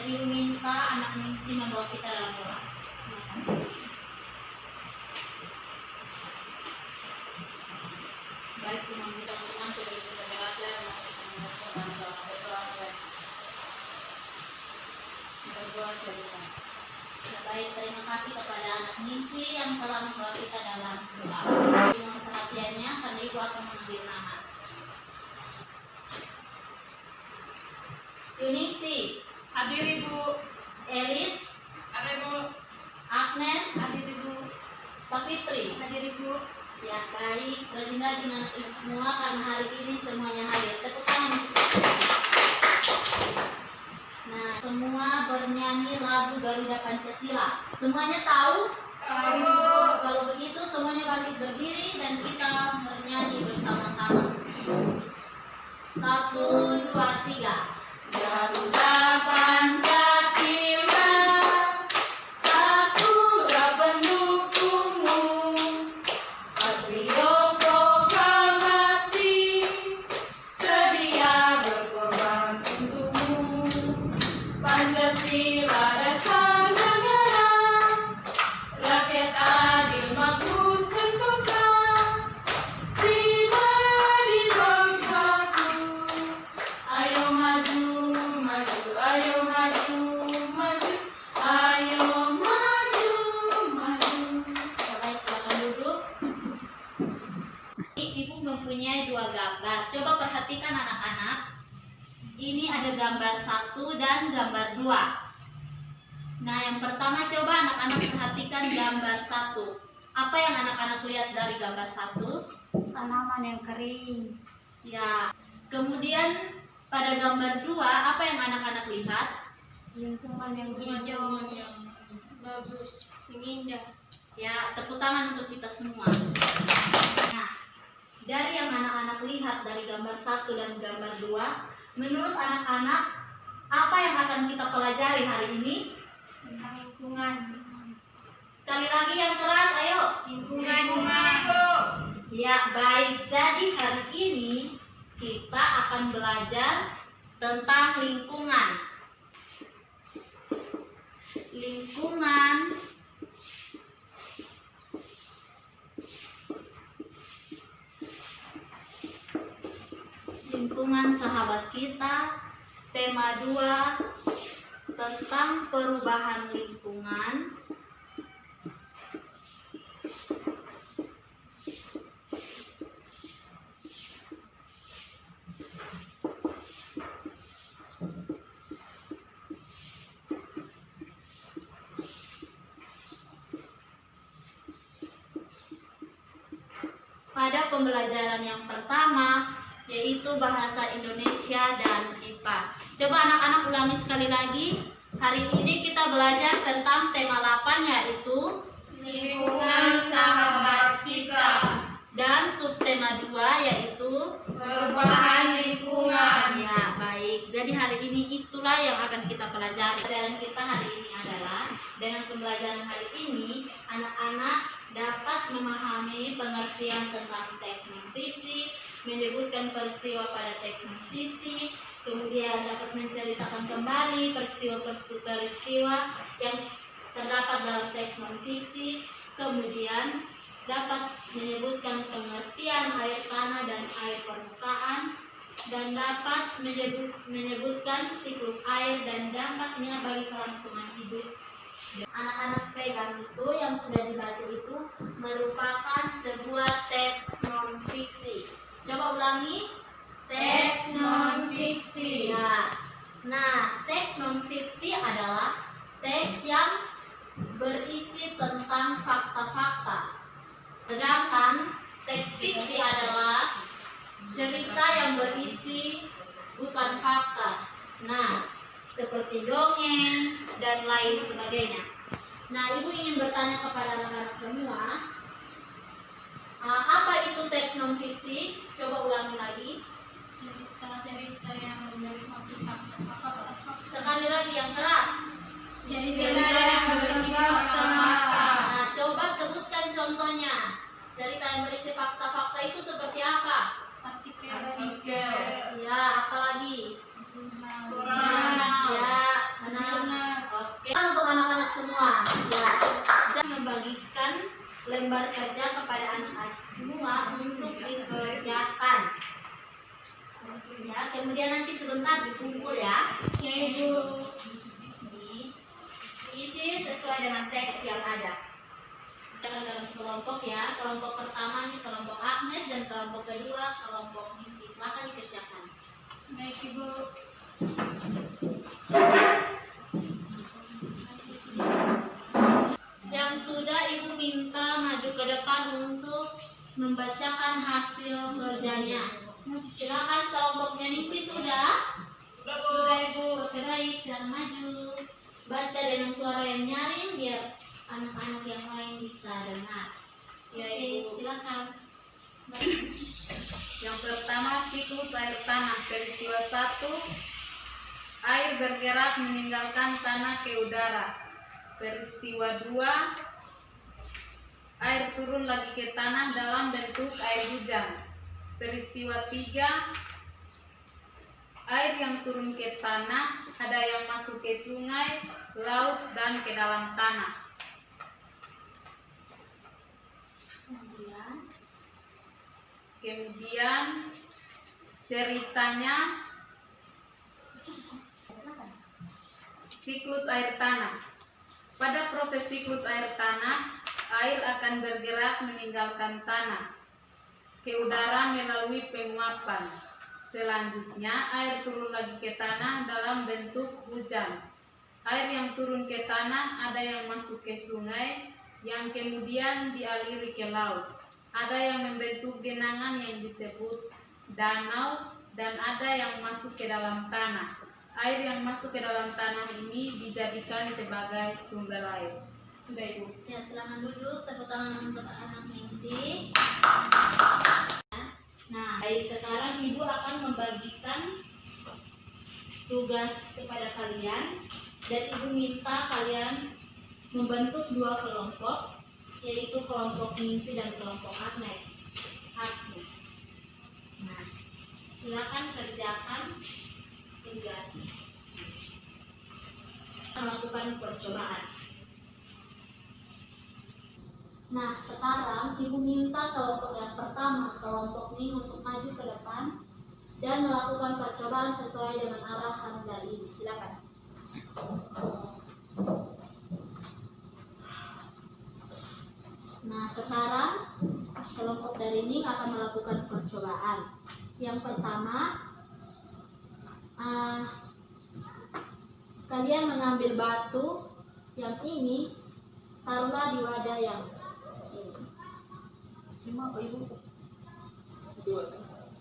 Ibu minta anak Ningsi membawa kita dalam doa. Silakan. Baik, teman-teman sudah bisa belajar berdoa selesai. Ya, baik, terima kasih kepada anak Ningsi yang telah membawa kita dalam doa. Terima perhatiannya, karena Ibu akan mengambil nama. Ningsi, hadir Ibu. Elis, Hadir Ibu. Agnes, Hadir Ibu. Sapitri, Hadir Ibu. ya baik, rajin-rajin anak ibu semua karena hari ini semuanya hadir. Tepuk tangan. Nah, semua bernyanyi lagu Garuda Pancasila. Semuanya tahu? Tahu. Kalau begitu semuanya bangkit berdiri dan kita bernyanyi bersama-sama. 1, 2, 3. Garuda Pancasila, akulah pendukungmu. Patriot proklamasi, sedia berkorban untukmu. Pancasila dasar negara, rakyat adil makmur sentosa, pribadi bangsaku. Ayo maju, maju, ayo maju, maju, ayo maju, maju. Ya, baik, silakan duduk. Ibu mempunyai 2 gambar. Coba perhatikan anak-anak. Ini ada gambar 1 dan gambar 2. Nah, yang pertama coba anak-anak perhatikan gambar 1. Apa yang anak-anak lihat dari gambar 1? Tanaman yang kering. Ya. Kemudian pada gambar 2 apa yang anak-anak lihat? Lingkungan yang hijau, yang bagus, yang indah. Ya, tepuk tangan untuk kita semua. Nah, dari yang anak-anak lihat dari gambar 1 dan gambar 2, menurut anak-anak apa yang akan kita pelajari hari ini? Tentang lingkungan. Sekali lagi yang keras, ayo. Lingkungan. Ya, baik. Jadi hari ini kita akan belajar tentang lingkungan. Lingkungan sahabat kita. Tema 2 tentang perubahan lingkungan. Pada pembelajaran yang pertama, yaitu bahasa Indonesia dan IPA. Coba anak-anak ulangi sekali lagi. Hari ini kita belajar tentang tema 8, yaitu Lingkungan sahabat kita. Dan subtema 2 yaitu Perubahan lingkungan. Ya, baik. Jadi hari ini itulah yang akan kita pelajari. Pelajaran kita hari ini adalah, dengan pembelajaran hari ini, anak-anak dapat memahami pengertian tentang teks non-fiksi, menyebutkan peristiwa pada teks non-fiksi, kemudian dapat menceritakan kembali peristiwa-peristiwa yang terdapat dalam teks non-fiksi, kemudian dapat menyebutkan pengertian air tanah dan air permukaan, dan dapat menyebutkan siklus air dan dampaknya bagi kelangsungan hidup. Anak-anak pegang itu yang sudah dibaca itu merupakan sebuah teks non-fiksi. Coba ulangi. Teks non-fiksi. Nah, teks non-fiksi adalah teks yang berisi tentang fakta-fakta. Sedangkan teks fiksi adalah cerita yang berisi bukan fakta. Nah, seperti dongeng dan lain sebagainya. Nah, Ibu ingin bertanya kepada anak-anak semua, apa itu teks non-fiksi? Coba ulangi lagi. Cerita yang berisi fakta. Sekali lagi yang keras. Cerita yang berisi fakta. Nah, coba sebutkan contohnya. Cerita yang berisi fakta-fakta itu seperti apa? Artikel. Ya, apalagi? Ya, nah, lembar kerja kepada anak-anak semua untuk dikerjakan. Ya, kemudian nanti sebentar dikumpul ya. Ya Ibu. Diisi sesuai dengan teks yang ada. Kita dalam kelompok ya. Kelompok pertama ini kelompok Agnes dan kelompok kedua kelompok Ningsi. Silakan dikerjakan. Baik Ibu. Yang sudah Ibu minta maju ke depan untuk membacakan hasil kerjanya. Silakan kelompoknya Ningsi sudah? Sudah Ibu. Oke baik, silakan maju. Baca dengan suara yang nyaring biar anak-anak yang lain bisa dengar. Ya, Oke, Ibu. silakan. Yang pertama, siklus air tanah. Peristiwa 1, air bergerak meninggalkan tanah ke udara. Peristiwa 2, air turun lagi ke tanah dalam bentuk air hujan. Peristiwa 3, air yang turun ke tanah, ada yang masuk ke sungai, laut, dan ke dalam tanah. Kemudian ceritanya siklus air tanah. Pada proses siklus air tanah, air akan bergerak meninggalkan tanah ke udara melalui penguapan. Selanjutnya, air turun lagi ke tanah dalam bentuk hujan. Air yang turun ke tanah ada yang masuk ke sungai, yang kemudian dialiri ke laut. Ada yang membentuk genangan yang disebut danau, dan ada yang masuk ke dalam tanah. Air yang masuk ke dalam tanah ini dijadikan sebagai sumber air. Sudah Ibu. Ya, silakan duduk. Tepuk tangan untuk anak Ningsi. Nah, dari sekarang Ibu akan membagikan tugas kepada kalian dan Ibu minta kalian membentuk 2 kelompok, yaitu kelompok Ningsi dan kelompok Agnes. Nah, silakan kerjakan tugas. Melakukan percobaan. Nah, sekarang Ibu minta kelompok yang pertama, kelompok ini untuk maju ke depan dan melakukan percobaan sesuai dengan arahan dari Ibu. Silakan. Nah, sekarang kelompok dari ini akan melakukan percobaan. Yang pertama, kalian mengambil batu yang ini, taruhlah di wadah yang ini. Cuma apa Ibu?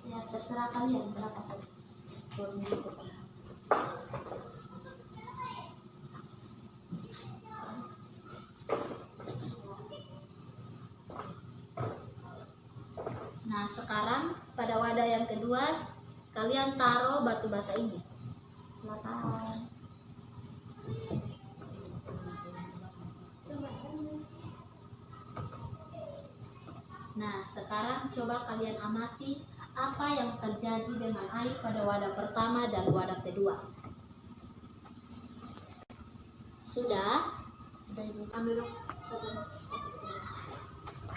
Ya, terserah kalian berapa saja. Nah, sekarang pada wadah yang kedua kalian taruh batu bata ini. Silakan. Nah, sekarang coba kalian amati apa yang terjadi dengan air pada wadah pertama dan wadah kedua. Sudah? Sudah Ibu. Ambil dong.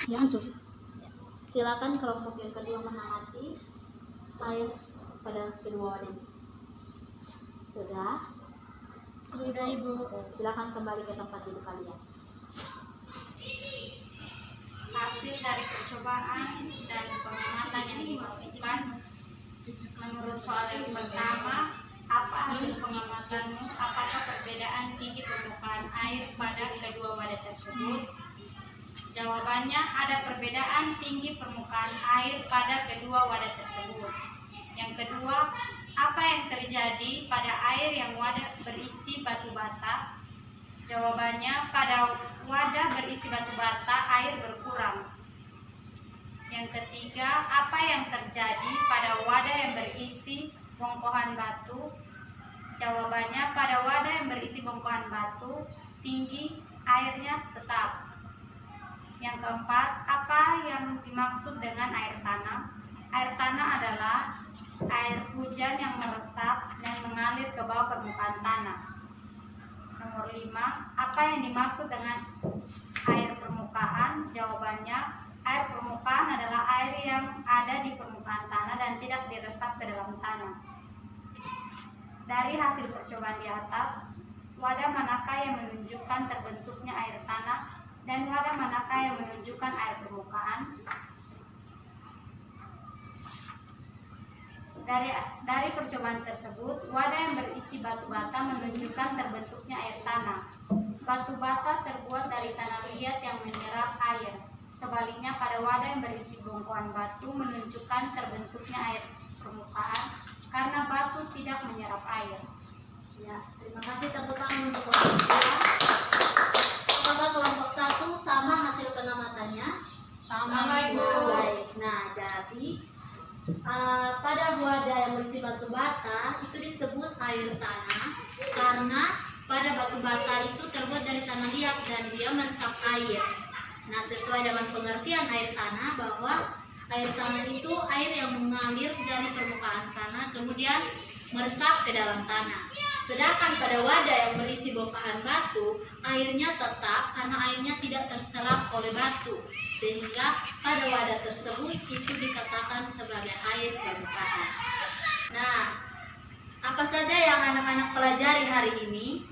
Ya, Sufi. Silakan kelompok yang kedua mengamati air pada kedua wadah. Sudah? Sudah Ibu. Silakan kembali ke tempat duduk kalian. Hasil dari percobaan dan pengamatan yang dilakukan. Menurut soal yang pertama, apa hasil pengamatanmu? Apakah perbedaan tinggi permukaan air pada kedua wadah tersebut? Jawabannya, ada perbedaan tinggi permukaan air pada kedua wadah tersebut. Yang kedua, apa yang terjadi pada air yang wadah berisi batu bata? Jawabannya, pada wadah berisi batu bata, air berkurang. Yang ketiga, apa yang terjadi pada wadah yang berisi bongkohan batu? Jawabannya, pada wadah yang berisi bongkohan batu, tinggi airnya tetap. Yang keempat, apa yang dimaksud dengan air tanah? Air tanah adalah air hujan yang meresap dan mengalir ke bawah permukaan tanah. Nomor 5, apa yang dimaksud dengan air permukaan? permukaan? Jawabannya, air permukaan adalah air yang ada di permukaan tanah dan tidak diresap ke dalam tanah. Dari hasil percobaan di atas, wadah manakah yang menunjukkan terbentuknya air tanah dan wadah manakah yang menunjukkan air permukaan? Dari percobaan tersebut, wadah yang berisi batu bata menunjukkan terbentuknya air tanah. Batu bata terbuat dari tanah liat yang menyerap air. Sebaliknya, pada wadah yang berisi bongkohan batu menunjukkan terbentuknya air permukaan karena batu tidak menyerap air. Ya, terima kasih, tepuk tangan untuk kelompok 2. Apakah kelompok 1 sama hasil pengamatannya? Sama, Ibu. Baik. Nah, jadi pada wadah yang berisi batu bata itu disebut air tanah karena pada batu bata itu terbuat dari tanah liat dan dia meresap air. Nah, sesuai dengan pengertian air tanah bahwa air tanah itu air yang mengalir dari permukaan tanah kemudian meresap ke dalam tanah. Sedangkan pada wadah yang berisi bongkahan batu, airnya tetap karena airnya tidak terserap oleh batu, sehingga pada wadah tersebut itu dikatakan sebagai air permukaan. Nah, apa saja yang anak-anak pelajari hari ini?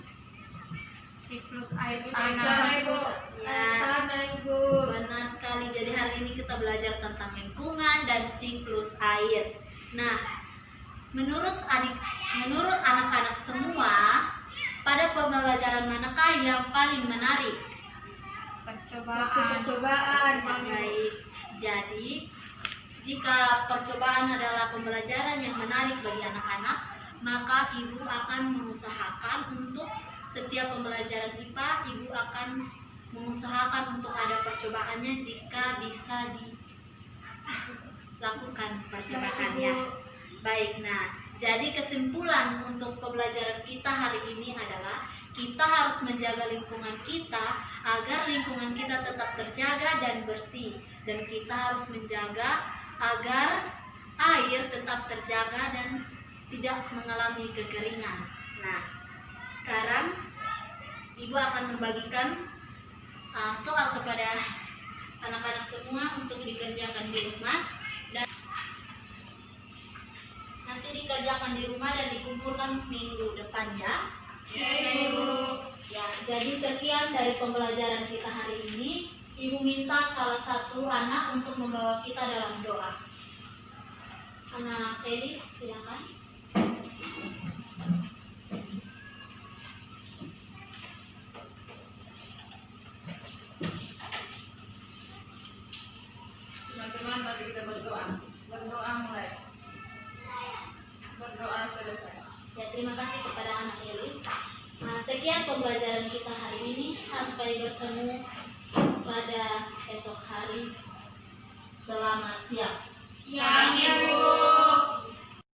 Siklus air Tanah, tanah. Ibu. Ya, Tanah, Ibu. benar sekali. Jadi hari ini kita belajar tentang lingkungan dan siklus air. Nah, menurut anak-anak semua, pada pembelajaran manakah yang paling menarik? Percobaan. Baik. Jadi, jika percobaan adalah pembelajaran yang menarik bagi anak-anak, maka ibu akan mengusahakan untuk setiap pembelajaran IPA, ibu akan mengusahakan untuk ada percobaannya jika bisa dilakukan percobaannya. Baik, nah, jadi kesimpulan untuk pembelajaran kita hari ini adalah kita harus menjaga lingkungan kita agar lingkungan kita tetap terjaga dan bersih, dan kita harus menjaga agar air tetap terjaga dan tidak mengalami kekeringan. Nah, sekarang ibu akan membagikan soal kepada anak-anak semua untuk dikerjakan di rumah dan nanti dikerjakan di rumah dan dikumpulkan minggu depan ya. Ya, jadi sekian dari pembelajaran kita hari ini. Ibu minta salah satu anak untuk membawa kita dalam doa. Anak Elis, silakan. Teman-teman, mari kita berdoa. Berdoa mulai. Berdoa selesai. Ya, terima kasih kepada anak Elis. Nah, sekian pembelajaran kita hari ini. Sampai bertemu pada esok hari. Selamat siang. Siang, Ibu.